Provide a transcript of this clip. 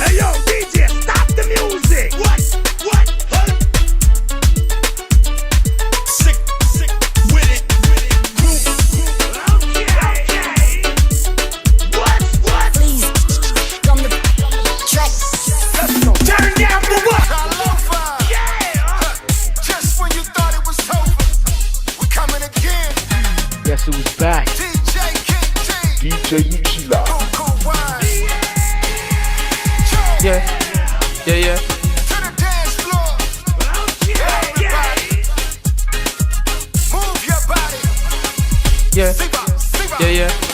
Hey yo, DJ, stop the music. What? Huh? Sick with it. Okay. What? Please, on the track. Let's go. Turn down for what? Just when you thought it was over, we're coming again. Guess who's back? DJ King T, DJ Uchila. Coco Wine. Yeah. To the dance floor. Everybody, move your body. Yeah. Siva. Yeah.